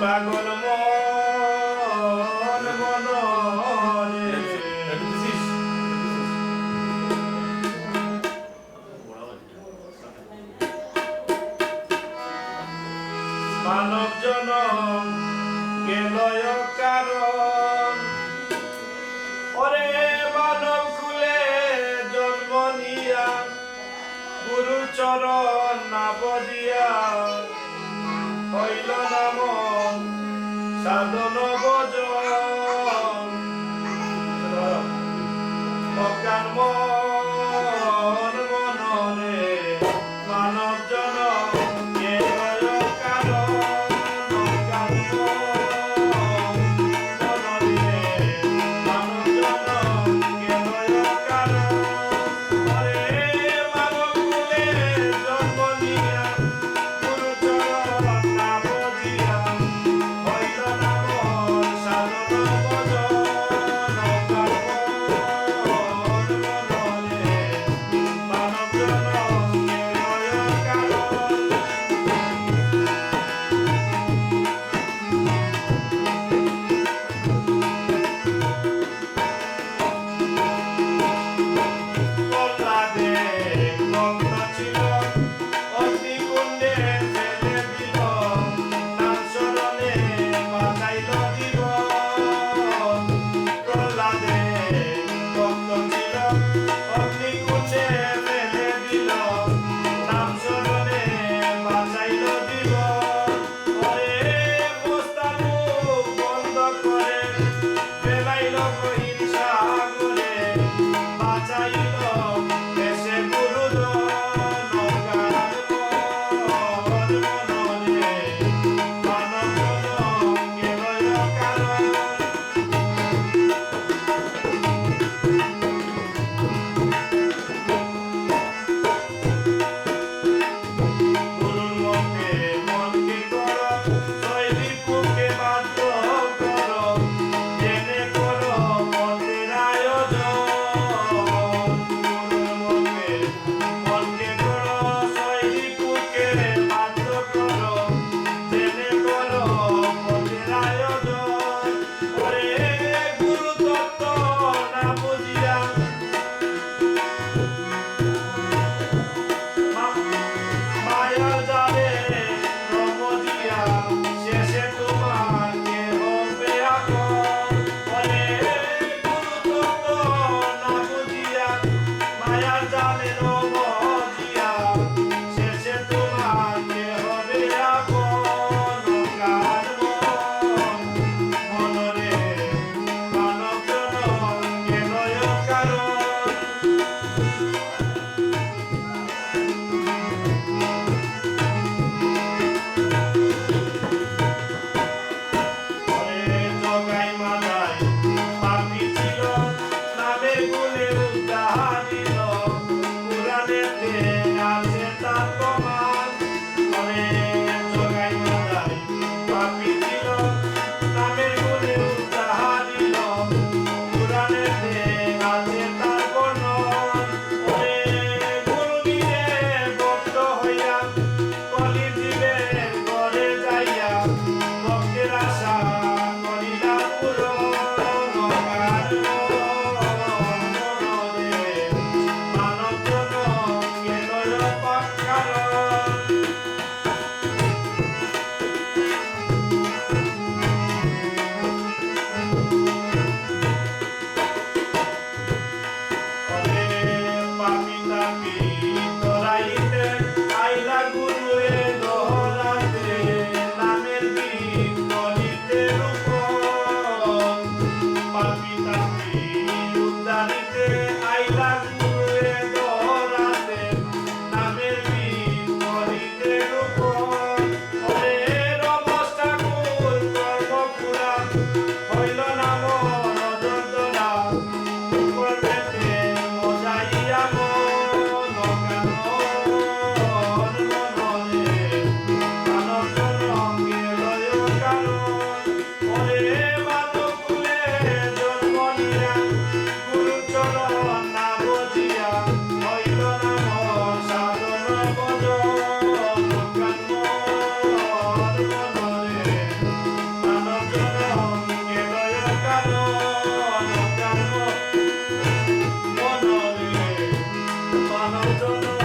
পাগল মন মনরে মানব জনম গেলয় কারণ ওরে মানব কুলে জন্ম নিয়া গুরু চরণ না বদিয়া হইল নাম সাধন ভজন অজ্ঞান মন মনরে মানব জনম গেলয় কারণ অজ্ঞান মনরে মানব জনম গেলয় কারণ ওরে মানব কুলে জন্ম নিয়া গুরু চরণ না বদিয়া হইল নাম সাধন ভজন অজ্ঞান মনরে মানব জনম গেলয় কারণ প্রহ্লাদে ভক্ত ছিল অগ্নিকুণ্ডে ফেলে দিল নাম শরণে বাঁচাইল জীবন প্রহ্লাদে ভক্ত ছিল অগ্নিকুণ্ডে ফেলে দিল নাম শরণে বাঁচাইল জীবন ওরে পোস্তানু বন্ধ করে ফেলাইল গহীন সাগরে বাঁচাইল দেশে গুরুজন অজ্ঞান মন মনরে মানব জনম গেলয় কারণ গুরুর মতে মনকে করো শৈলী পুকে বাধ্য করো জেনে করো মতের আয়োজন গুরুর মতে মনকে করো শৈলী পুকে বাধ্য করো জেনে করো মতের আয়োজন ওরে গুরু তত্ত্ব না বুঝিয়া মায়ার জালে রমজিয়া শেষে তোমাকে হবে আপন বলে গুরু তত্ত্ব না বুঝিয়া মায়ার জালে রমজিয়া শেষে তোমাকে হবে আপন অজ্ঞান মনরে মানব জনম গেলয় কারণ ওরে জগাই মাদাই পাপী ছিল নামের গুণে উদ্ধার দিল পুরাণেতে আছে তার প্রমাণ ওরে জগাই মাদাই পাপী ছিল নামের গুণে উদ্ধার দিল পুরাণেতে আছে তার বর্ণন ওরে গুরু নিজে ভক্ত হইয়া কলি জীবের ঘরে যাইয়া ভক্তের আশা করিলা পূরণ অজ্ঞান মনরে মানব জনম গেলয় কারণ ওরে পাপী তাপী তরাইতে আইলা গুরুয়ে দহরাতে নামের বীজ কলিতে রূপন পাপী তাপী উদ্ধারিতে আইলা গুরুয়ে দহরাতে নামের বীজ কলিতে রূপন ওরে রমস ঠাকুর কর্মপুরা হইল নাম রজতলা করবেতে মজাইয়া মন অজ্ঞান মনরে মানব জনম গেলয় কারণ ওরে মানব কুলে জন্ম নিয়া গুরু চরণ না বজিয়া হইল নাম সাধন ভজন অজ্ঞান মনরে মানব জন্ম